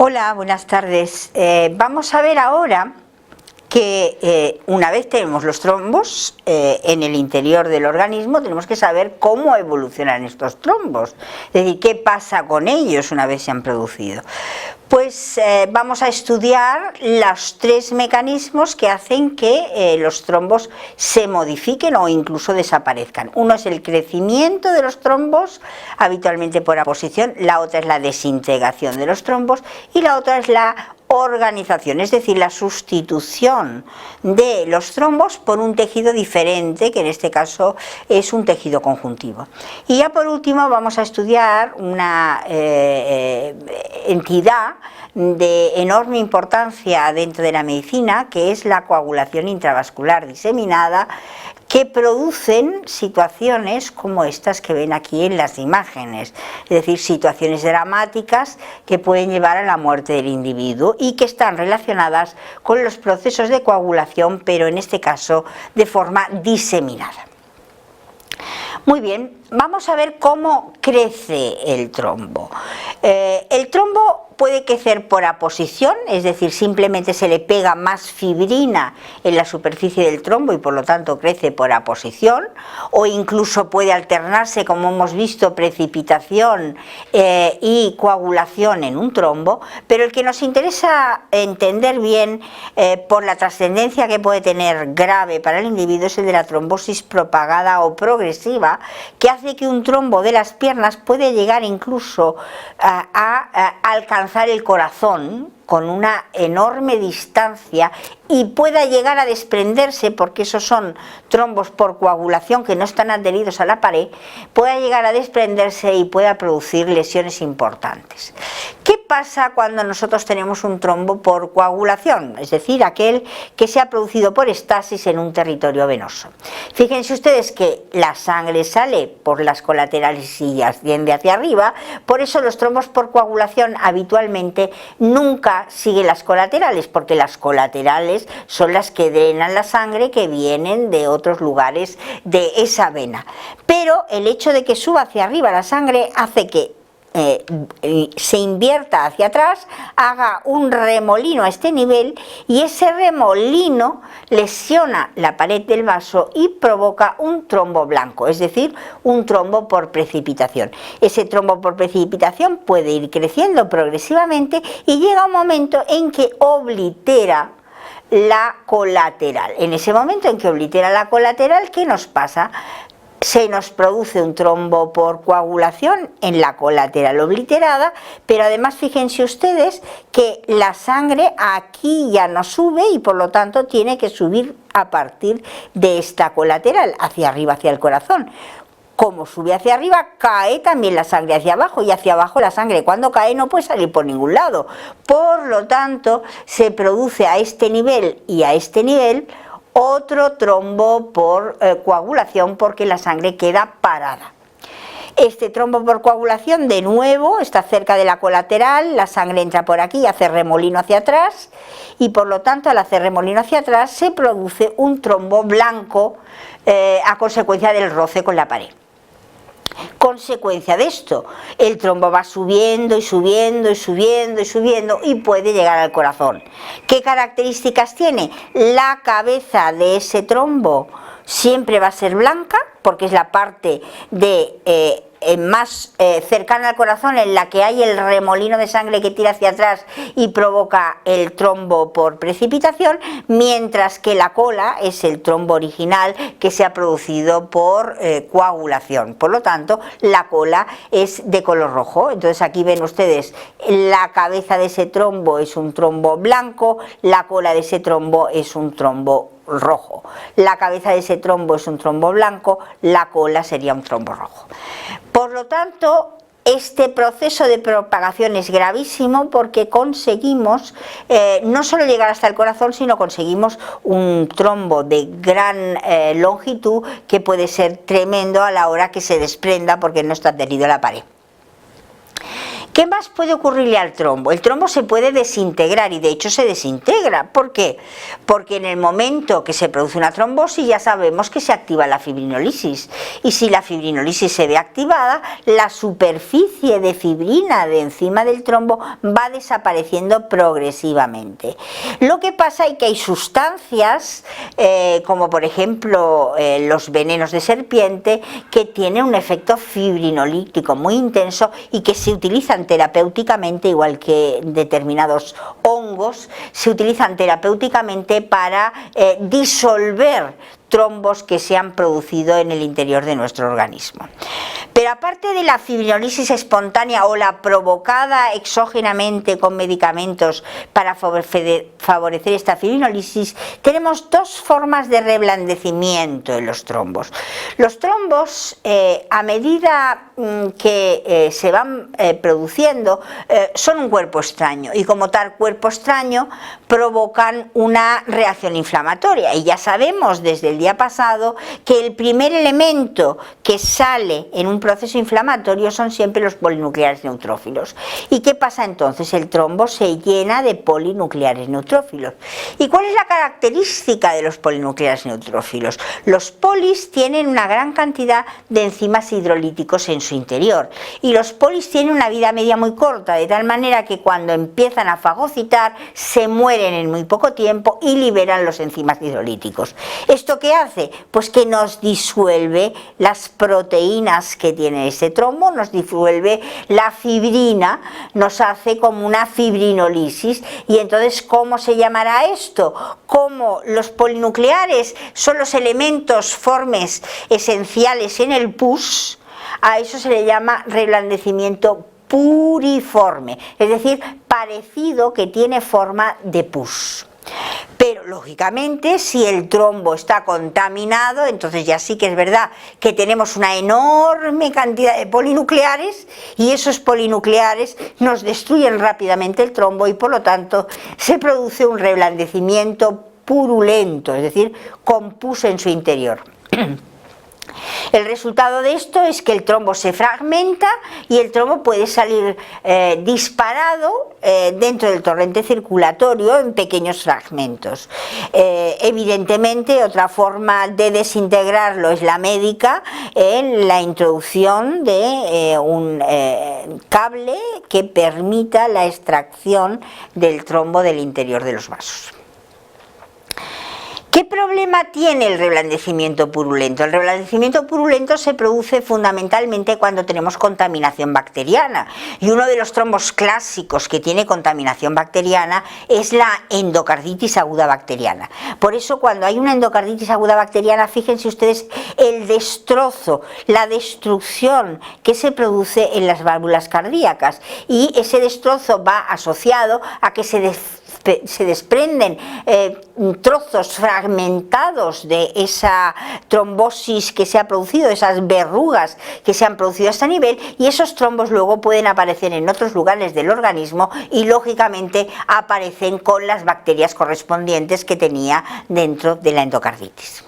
Hola, buenas tardes. Vamos a ver ahora que una vez tenemos los trombos en el interior del organismo, tenemos que saber cómo evolucionan estos trombos, es decir, qué pasa con ellos una vez se han producido. Pues vamos a estudiar los tres mecanismos que hacen que los trombos se modifiquen o incluso desaparezcan. Uno es el crecimiento de los trombos, habitualmente por aposición, la otra es la desintegración de los trombos y la otra es la organización, es decir, la sustitución de los trombos por un tejido diferente, que en este caso es un tejido conjuntivo. Y ya por último vamos a estudiar una entidad de enorme importancia dentro de la medicina, que es la coagulación intravascular diseminada, que producen situaciones como estas que ven aquí en las imágenes, es decir, situaciones dramáticas que pueden llevar a la muerte del individuo y que están relacionadas con los procesos de coagulación, pero en este caso de forma diseminada. Muy bien, vamos a ver cómo crece el trombo. El trombo puede crecer por aposición, es decir, simplemente se le pega más fibrina en la superficie del trombo y por lo tanto crece por aposición, o incluso puede alternarse, como hemos visto, precipitación y coagulación en un trombo, pero el que nos interesa entender bien por la trascendencia que puede tener grave para el individuo es el de la trombosis propagada o progresiva, que hace que un trombo de las piernas puede llegar incluso a alcanzar el corazón con una enorme distancia y pueda llegar a desprenderse, porque esos son trombos por coagulación que no están adheridos a la pared, pueda llegar a desprenderse y pueda producir lesiones importantes. ¿Qué pasa cuando nosotros tenemos un trombo por coagulación? Es decir, aquel que se ha producido por estasis en un territorio venoso. Fíjense ustedes que la sangre sale por las colaterales y asciende hacia arriba, por eso los trombos por coagulación habitualmente nunca siguen las colaterales, porque las colaterales son las que drenan la sangre que vienen de otros lugares de esa vena. Pero el hecho de que suba hacia arriba la sangre hace que se invierta hacia atrás, haga un remolino a este nivel y ese remolino lesiona la pared del vaso y provoca un trombo blanco, es decir, un trombo por precipitación. Ese trombo por precipitación puede ir creciendo progresivamente y llega un momento en que oblitera la colateral. En ese momento en que oblitera la colateral, ¿qué nos pasa? Se nos produce un trombo por coagulación en la colateral obliterada, pero además fíjense ustedes que la sangre aquí ya no sube y por lo tanto tiene que subir a partir de esta colateral hacia arriba, hacia el corazón. Como sube hacia arriba, cae también la sangre hacia abajo, y hacia abajo la sangre cuando cae no puede salir por ningún lado. Por lo tanto, se produce a este nivel y a este nivel otro trombo por coagulación, porque la sangre queda parada. Este trombo por coagulación de nuevo está cerca de la colateral, la sangre entra por aquí y hace remolino hacia atrás, y por lo tanto al hacer remolino hacia atrás se produce un trombo blanco a consecuencia del roce con la pared. Consecuencia de esto, el trombo va subiendo y subiendo y subiendo y subiendo y puede llegar al corazón. ¿Qué características tiene? La cabeza de ese trombo siempre va a ser blanca, porque es la parte de más cercana al corazón, en la que hay el remolino de sangre que tira hacia atrás y provoca el trombo por precipitación, mientras que la cola es el trombo original que se ha producido por coagulación. Por lo tanto, la cola es de color rojo. Entonces aquí ven ustedes, la cabeza de ese trombo es un trombo blanco, la cola de ese trombo es un trombo rojo. La cabeza de ese trombo es un trombo blanco, la cola sería un trombo rojo. Por lo tanto, este proceso de propagación es gravísimo, porque conseguimos no solo llegar hasta el corazón, sino conseguimos un trombo de gran longitud que puede ser tremendo a la hora que se desprenda, porque no está adherido a la pared. ¿Qué más puede ocurrirle al trombo? El trombo se puede desintegrar, y de hecho se desintegra. ¿Por qué? porque en el momento que se produce una trombosis ya sabemos que se activa la fibrinólisis, y si la fibrinólisis se ve activada, la superficie de fibrina de encima del trombo va desapareciendo progresivamente. Lo que pasa es que hay sustancias, como por ejemplo los venenos de serpiente, que tienen un efecto fibrinolítico muy intenso y que se utilizan terapéuticamente, igual que determinados hongos, se utilizan terapéuticamente para disolver trombos que se han producido en el interior de nuestro organismo. Pero aparte de la fibrinólisis espontánea o la provocada exógenamente con medicamentos para favorecer esta fibrinólisis, tenemos dos formas de reblandecimiento en los trombos. Los trombos, a medida que se van produciendo, son un cuerpo extraño, y como tal cuerpo extraño provocan una reacción inflamatoria, y ya sabemos desde el día pasado que el primer elemento que sale en un proceso inflamatorio son siempre los polinucleares neutrófilos. ¿Y qué pasa entonces? El trombo se llena de polinucleares neutrófilos. ¿Y cuál es la característica de los polinucleares neutrófilos? Los polis tienen una gran cantidad de enzimas hidrolíticos en su interior, y los polis tienen una vida media muy corta, de tal manera que cuando empiezan a fagocitar se mueren en muy poco tiempo y liberan los enzimas hidrolíticos. ¿Esto qué hace? Pues que nos disuelve las proteínas que tiene ese trombo, nos disuelve la fibrina, nos hace como una fibrinólisis. Y entonces, ¿cómo se llamará esto? Como los polinucleares son los elementos formes esenciales en el pus, a eso se le llama reblandecimiento puriforme, es decir, parecido, que tiene forma de pus. Pero lógicamente, si el trombo está contaminado, entonces ya sí que es verdad que tenemos una enorme cantidad de polinucleares, y esos polinucleares nos destruyen rápidamente el trombo, y por lo tanto se produce un reblandecimiento purulento, es decir, con pus en su interior. El resultado de esto es que el trombo se fragmenta, y el trombo puede salir disparado dentro del torrente circulatorio en pequeños fragmentos. Evidentemente, otra forma de desintegrarlo es la médica, en la introducción de un cable que permita la extracción del trombo del interior de los vasos. ¿Qué problema tiene el reblandecimiento purulento? El reblandecimiento purulento se produce fundamentalmente cuando tenemos contaminación bacteriana, y uno de los trombos clásicos que tiene contaminación bacteriana es la endocarditis aguda bacteriana. Por eso, cuando hay una endocarditis aguda bacteriana, fíjense ustedes el destrozo, la destrucción que se produce en las válvulas cardíacas, y ese destrozo va asociado a que se desprenden trozos fragmentados de esa trombosis que se ha producido, esas verrugas que se han producido a este nivel, y esos trombos luego pueden aparecer en otros lugares del organismo, y lógicamente aparecen con las bacterias correspondientes que tenía dentro de la endocarditis.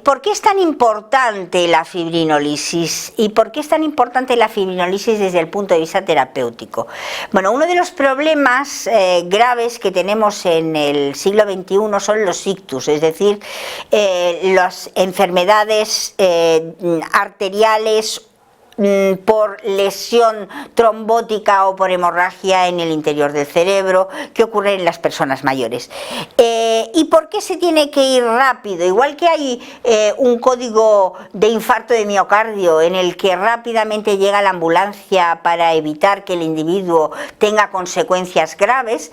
¿Por qué es tan importante la fibrinólisis? ¿Y por qué es tan importante la fibrinólisis desde el punto de vista terapéutico? Bueno, uno de los problemas graves que tenemos en el siglo XXI son los ictus, es decir, las enfermedades arteriales por lesión trombótica o por hemorragia en el interior del cerebro, que ocurre en las personas mayores. ¿Y por qué se tiene que ir rápido? Igual que hay un código de infarto de miocardio en el que rápidamente llega la ambulancia para evitar que el individuo tenga consecuencias graves,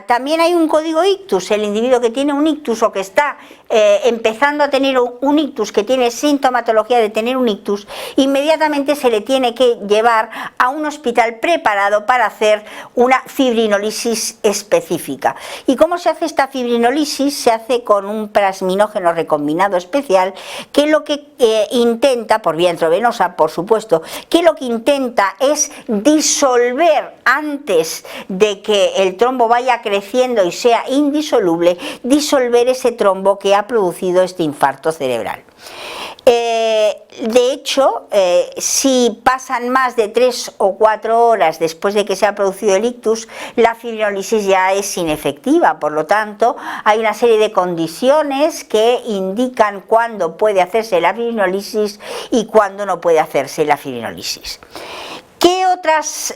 también hay un código ictus. El individuo que tiene un ictus, o que está empezando a tener un ictus, que tiene sintomatología de tener un ictus, inmediatamente se le tiene que llevar a un hospital preparado para hacer una fibrinólisis específica. ¿Y cómo se hace esta fibrinólisis? Se hace con un plasminógeno recombinado especial, que lo que intenta, por vía intravenosa por supuesto, que lo que intenta es disolver, antes de que el trombo vaya creciendo y sea indisoluble, disolver ese trombo que ha producido este infarto cerebral. De hecho, si pasan más de 3 o 4 horas después de que se ha producido el ictus, la fibrinólisis ya es inefectiva. Por lo tanto, hay una serie de condiciones que indican cuándo puede hacerse la fibrinólisis y cuándo no puede hacerse la fibrinólisis. ¿Qué otros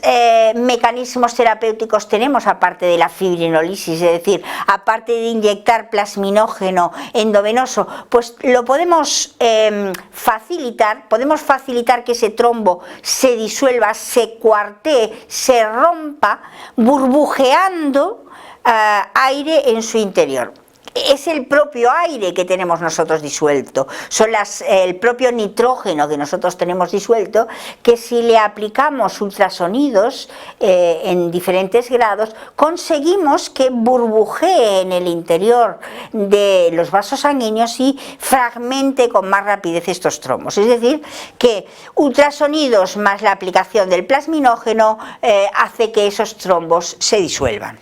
mecanismos terapéuticos tenemos aparte de la fibrinólisis? Es decir, aparte de inyectar plasminógeno endovenoso, pues lo podemos facilitar que ese trombo se disuelva, se cuartee, se rompa, burbujeando aire en su interior. Es el propio aire que tenemos nosotros disuelto, son el propio nitrógeno que nosotros tenemos disuelto, que si le aplicamos ultrasonidos en diferentes grados, conseguimos que burbujee en el interior de los vasos sanguíneos y fragmente con más rapidez estos trombos. Es decir, que ultrasonidos más la aplicación del plasminógeno hace que esos trombos se disuelvan.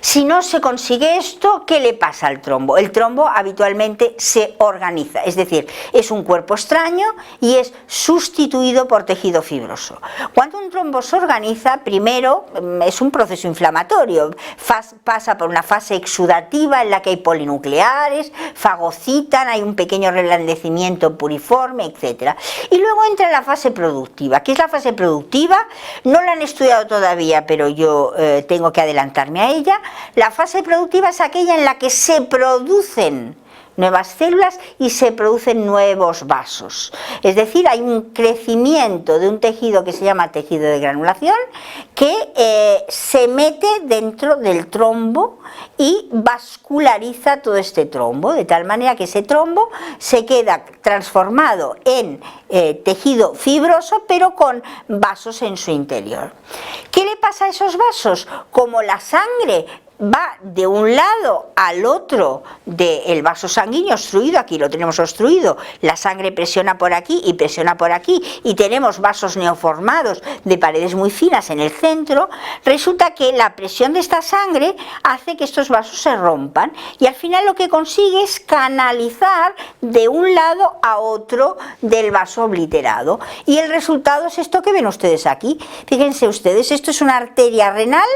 Si no se consigue esto, ¿qué le pasa al trombo? El trombo habitualmente se organiza, es decir, es un cuerpo extraño y es sustituido por tejido fibroso. Cuando un trombo se organiza, primero es un proceso inflamatorio, pasa por una fase exudativa en la que hay polinucleares, fagocitan, hay un pequeño reblandecimiento puriforme, etc. Y luego entra la fase productiva. ¿Qué es la fase productiva? No la han estudiado todavía, pero yo tengo que adelantarme a ella. La fase productiva es aquella en la que se producen nuevas células y se producen nuevos vasos. Es decir, hay un crecimiento de un tejido que se llama tejido de granulación que se mete dentro del trombo y vasculariza todo este trombo, de tal manera que ese trombo se queda transformado en tejido fibroso, pero con vasos en su interior. ¿Qué le pasa a esos vasos? Como la sangre va de un lado al otro del vaso sanguíneo obstruido, aquí lo tenemos obstruido, la sangre presiona por aquí y presiona por aquí y tenemos vasos neoformados de paredes muy finas en el centro, resulta que la presión de esta sangre hace que estos vasos se rompan y al final lo que consigue es canalizar de un lado a otro del vaso obliterado y el resultado es esto que ven ustedes aquí. Fíjense ustedes, esto es una arteria renal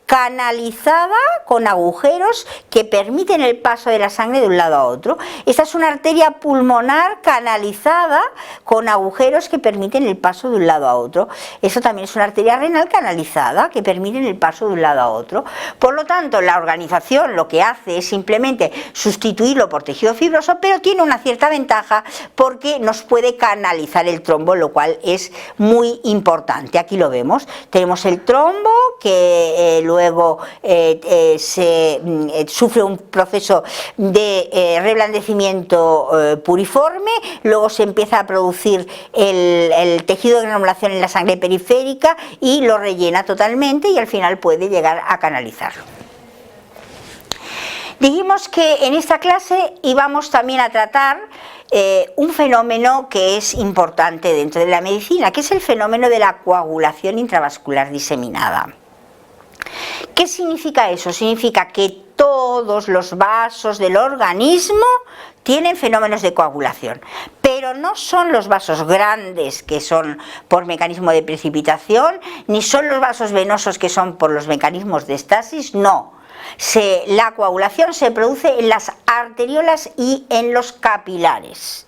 canalizada con agujeros que permiten el paso de la sangre de un lado a otro. Esta es una arteria pulmonar canalizada con agujeros que permiten el paso de un lado a otro. Eso también es una arteria renal canalizada que permiten el paso de un lado a otro. Por lo tanto, la organización lo que hace es simplemente sustituirlo por tejido fibroso, pero tiene una cierta ventaja porque nos puede canalizar el trombo, lo cual es muy importante. Aquí lo vemos. Tenemos el trombo que luego sufre un proceso de reblandecimiento puriforme, luego se empieza a producir el tejido de granulación en la sangre periférica y lo rellena totalmente y al final puede llegar a canalizarlo. Dijimos que en esta clase íbamos también a tratar un fenómeno que es importante dentro de la medicina, que es el fenómeno de la coagulación intravascular diseminada. ¿Qué significa eso? Significa que todos los vasos del organismo tienen fenómenos de coagulación, pero no son los vasos grandes que son por mecanismo de precipitación, ni son los vasos venosos que son por los mecanismos de estasis, no. La coagulación se produce en las arteriolas y en los capilares.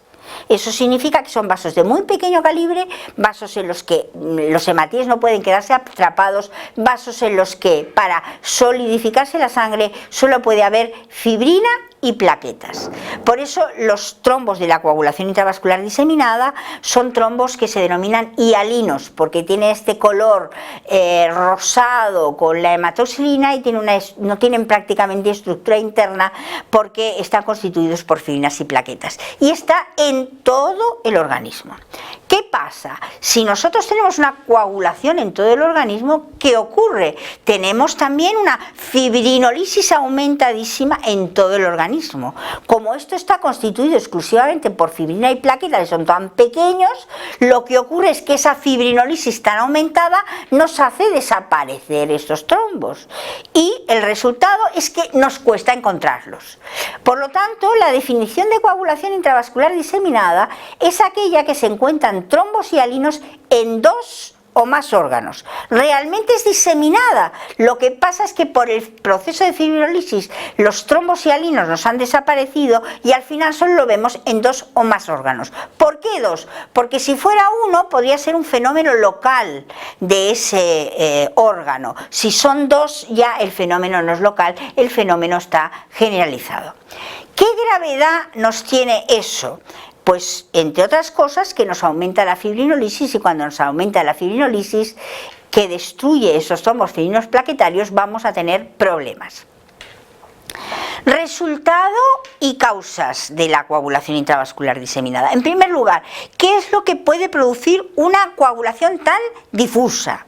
Eso significa que son vasos de muy pequeño calibre, vasos en los que los hematíes no pueden quedarse atrapados, vasos en los que para solidificarse la sangre solo puede haber fibrina y plaquetas. Por eso los trombos de la coagulación intravascular diseminada son trombos que se denominan hialinos, porque tiene este color rosado con la hematoxilina y no tienen prácticamente estructura interna porque están constituidos por fibrinas y plaquetas. Y está en todo el organismo. ¿Qué pasa? Si nosotros tenemos una coagulación en todo el organismo, ¿qué ocurre? Tenemos también una fibrinolisis aumentadísima en todo el organismo. Como esto está constituido exclusivamente por fibrina y plaquetas, que son tan pequeños, lo que ocurre es que esa fibrinolisis tan aumentada nos hace desaparecer estos trombos. Y el resultado es que nos cuesta encontrarlos. Por lo tanto, la definición de coagulación intravascular diseminada es aquella que se encuentran trombos hialinos en dos o más órganos. Realmente es diseminada, lo que pasa es que por el proceso de fibrinolisis los trombos hialinos nos han desaparecido y al final solo lo vemos en dos o más órganos. ¿Por qué dos? Porque si fuera uno podría ser un fenómeno local de ese órgano. Si son dos, ya el fenómeno no es local, el fenómeno está generalizado. ¿Qué gravedad nos tiene eso? Pues, entre otras cosas, que nos aumenta la fibrinolisis, y cuando nos aumenta la fibrinolisis, que destruye esos trombos fibrinos plaquetarios, vamos a tener problemas. Resultado y causas de la coagulación intravascular diseminada. En primer lugar, ¿qué es lo que puede producir una coagulación tan difusa?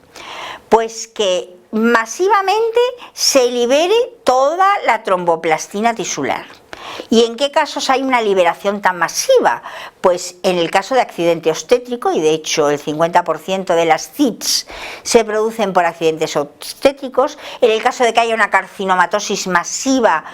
Pues que masivamente se libere toda la tromboplastina tisular. ¿Y en qué casos hay una liberación tan masiva? Pues en el caso de accidente obstétrico, y de hecho el 50% de las CITS se producen por accidentes obstétricos, en el caso de que haya una carcinomatosis masiva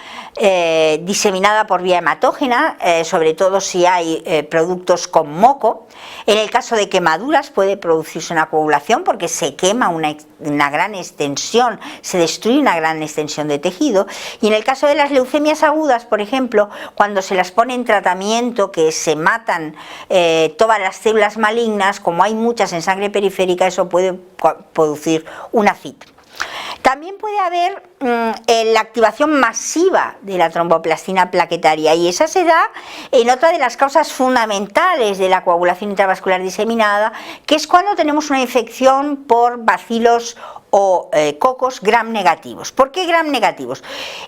diseminada por vía hematógena, sobre todo si hay productos con moco, en el caso de quemaduras puede producirse una coagulación porque se quema una gran extensión, se destruye una gran extensión de tejido, y en el caso de las leucemias agudas, por ejemplo, cuando se las pone en tratamiento, que se matan todas las células malignas, como hay muchas en sangre periférica, eso puede producir una CIT. También puede haber la activación masiva de la tromboplastina plaquetaria, y esa se da en otra de las causas fundamentales de la coagulación intravascular diseminada, que es cuando tenemos una infección por bacilos o cocos gram negativos. ¿Por qué gram negativos?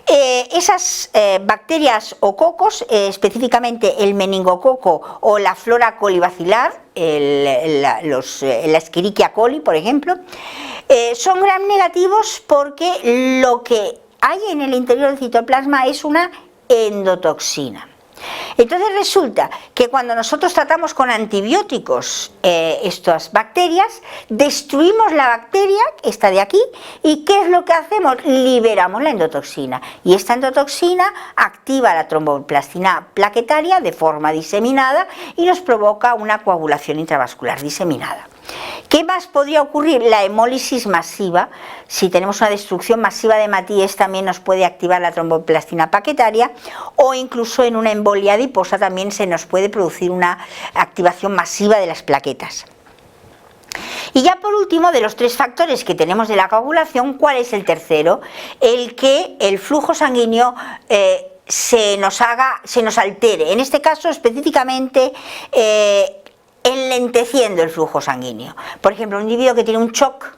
Esas bacterias o cocos, específicamente el meningococo o la flora colibacilar, la Escherichia coli, por ejemplo, son gram negativos porque lo que hay en el interior del citoplasma es una endotoxina. Entonces resulta que cuando nosotros tratamos con antibióticos estas bacterias, destruimos la bacteria, esta de aquí, y ¿qué es lo que hacemos? Liberamos la endotoxina, y esta endotoxina activa la tromboplastina plaquetaria de forma diseminada y nos provoca una coagulación intravascular diseminada. ¿Qué más podría ocurrir? La hemólisis masiva. Si tenemos una destrucción masiva de hematíes, también nos puede activar la tromboplastina plaquetaria, o incluso en una embolia adiposa también se nos puede producir una activación masiva de las plaquetas. Y ya por último, de los tres factores que tenemos de la coagulación, ¿cuál es el tercero? El que el flujo sanguíneo se nos altere, en este caso específicamente enlenteciendo el flujo sanguíneo. Por ejemplo, un individuo que tiene un shock,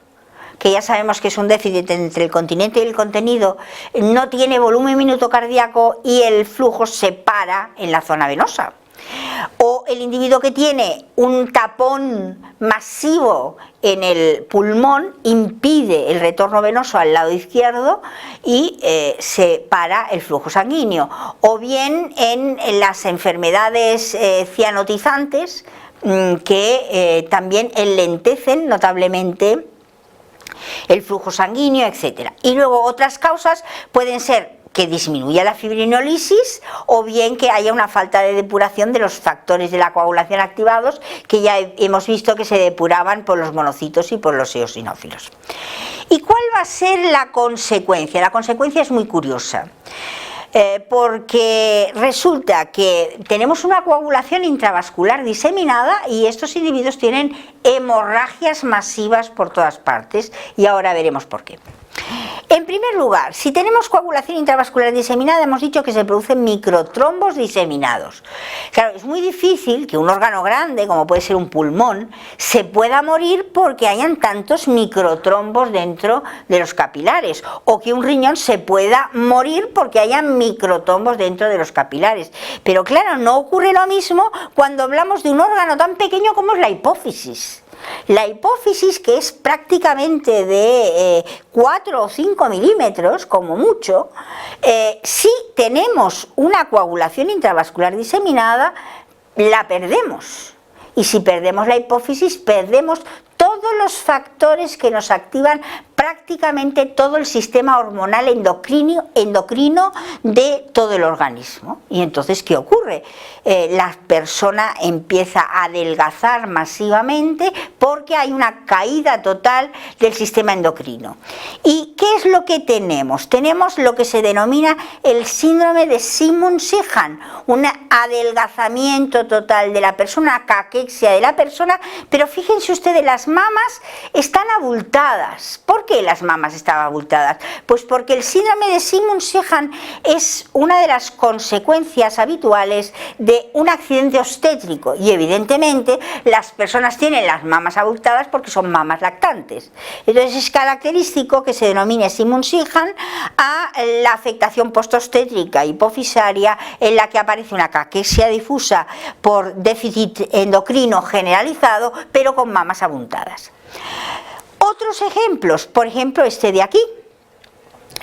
que ya sabemos que es un déficit entre el continente y el contenido, no tiene volumen minuto cardíaco y el flujo se para en la zona venosa. O el individuo que tiene un tapón masivo en el pulmón impide el retorno venoso al lado izquierdo y se para el flujo sanguíneo. O bien en las enfermedades cianotizantes, que también enlentecen notablemente el flujo sanguíneo, etc. Y luego otras causas pueden ser que disminuya la fibrinolisis, o bien que haya una falta de depuración de los factores de la coagulación activados, que ya hemos visto que se depuraban por los monocitos y por los eosinófilos. ¿Y cuál va a ser la consecuencia? La consecuencia es muy curiosa. Porque resulta que tenemos una coagulación intravascular diseminada y estos individuos tienen hemorragias masivas por todas partes, y ahora veremos por qué. En primer lugar, si tenemos coagulación intravascular diseminada, hemos dicho que se producen microtrombos diseminados. Claro, es muy difícil que un órgano grande, como puede ser un pulmón, se pueda morir porque hayan tantos microtrombos dentro de los capilares, o que un riñón se pueda morir porque hayan microtrombos dentro de los capilares. Pero claro, no ocurre lo mismo cuando hablamos de un órgano tan pequeño como es la hipófisis. La hipófisis, que es prácticamente de 4 o 5 milímetros, como mucho, si tenemos una coagulación intravascular diseminada, la perdemos. Y si perdemos la hipófisis, perdemos todos los factores que nos activan prácticamente todo el sistema hormonal endocrino de todo el organismo. Y entonces, ¿qué ocurre? La persona empieza a adelgazar masivamente porque hay una caída total del sistema endocrino. ¿Y qué es lo que tenemos? Tenemos lo que se denomina el síndrome de Simon-Siehan, un adelgazamiento total de la persona, una caquexia de la persona, pero fíjense ustedes, las mamas están abultadas. ¿Por qué las mamas están abultadas? Pues porque el síndrome de Simon-Siehan es una de las consecuencias habituales de un accidente obstétrico y evidentemente las personas tienen las mamas abultadas porque son mamas lactantes. Entonces es característico que se denomine Simon-Siehan a la afectación postobstétrica hipofisaria en la que aparece una caquexia difusa por déficit endocrino generalizado pero con mamas abultadas. Otros ejemplos, por ejemplo este de aquí,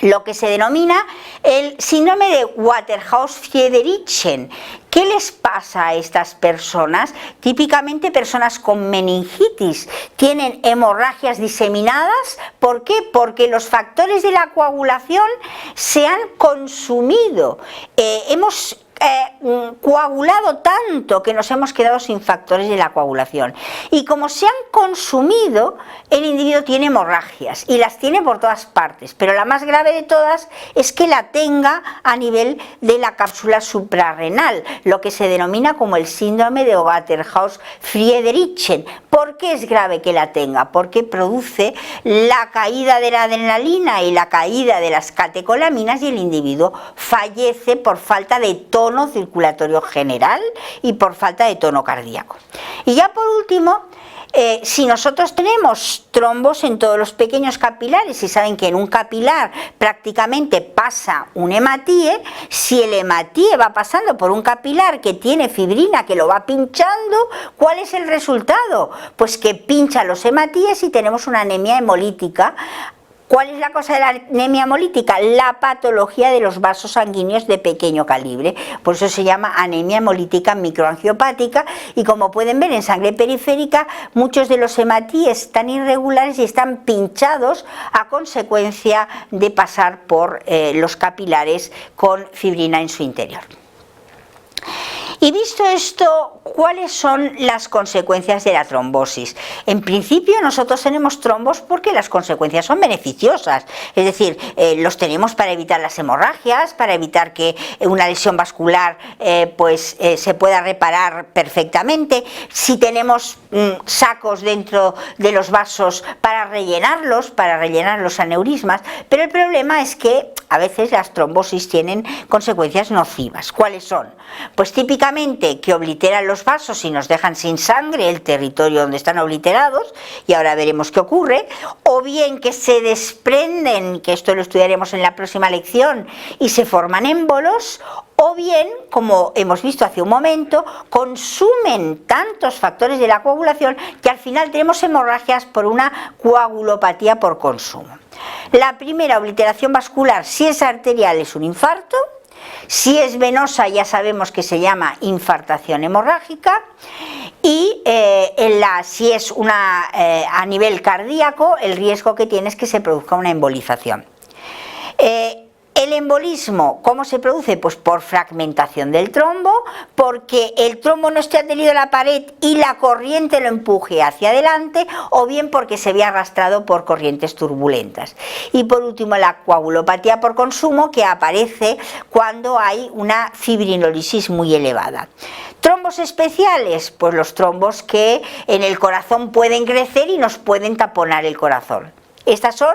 lo que se denomina el síndrome de Waterhouse-Friedrichsen. ¿Qué les pasa a estas personas? Típicamente personas con meningitis tienen hemorragias diseminadas. ¿Por qué? Porque los factores de la coagulación se han consumido. Hemos coagulado tanto que nos hemos quedado sin factores de la coagulación, y como se han consumido, el individuo tiene hemorragias y las tiene por todas partes, pero la más grave de todas es que la tenga a nivel de la cápsula suprarrenal, lo que se denomina como el síndrome de Waterhouse-Friedrichsen. ¿Por qué es grave que la tenga? Porque produce la caída de la adrenalina y la caída de las catecolaminas y el individuo fallece por falta de tono circulatorio general y por falta de tono cardíaco. Y ya por último, si nosotros tenemos trombos en todos los pequeños capilares, y saben que en un capilar prácticamente pasa un hematíe, si el hematíe va pasando por un capilar que tiene fibrina que lo va pinchando, ¿cuál es el resultado? Pues que pincha los hematíes y tenemos una anemia hemolítica. ¿Cuál es la cosa de la anemia hemolítica? La patología de los vasos sanguíneos de pequeño calibre. Por eso se llama anemia hemolítica microangiopática, y como pueden ver en sangre periférica, muchos de los hematíes están irregulares y están pinchados a consecuencia de pasar por los capilares con fibrina en su interior. Y visto esto, ¿cuáles son las consecuencias de la trombosis? En principio nosotros tenemos trombos porque las consecuencias son beneficiosas, es decir, los tenemos para evitar las hemorragias, para evitar que una lesión vascular se pueda reparar perfectamente. Si tenemos sacos dentro de los vasos para rellenar los aneurismas, pero el problema es que a veces las trombosis tienen consecuencias nocivas. ¿Cuáles son? Pues típicamente que obliteran los vasos y nos dejan sin sangre el territorio donde están obliterados, y ahora veremos qué ocurre, o bien que se desprenden, que esto lo estudiaremos en la próxima lección, y se forman émbolos, o bien, como hemos visto hace un momento, consumen tantos factores de la coagulación que al final tenemos hemorragias por una coagulopatía por consumo. La primera, obliteración vascular, si es arterial es un infarto. Si es venosa ya sabemos que se llama infartación hemorrágica, y si es a nivel cardíaco, el riesgo que tiene es que se produzca una embolización. El embolismo, ¿cómo se produce? Pues por fragmentación del trombo, porque el trombo no esté adherido a la pared y la corriente lo empuje hacia adelante, o bien porque se ve arrastrado por corrientes turbulentas. Y por último, la coagulopatía por consumo, que aparece cuando hay una fibrinolisis muy elevada. ¿Trombos especiales? Pues los trombos que en el corazón pueden crecer y nos pueden taponar el corazón. Estas son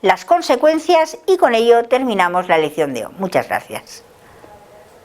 las consecuencias, y con ello terminamos la lección de hoy. Muchas gracias.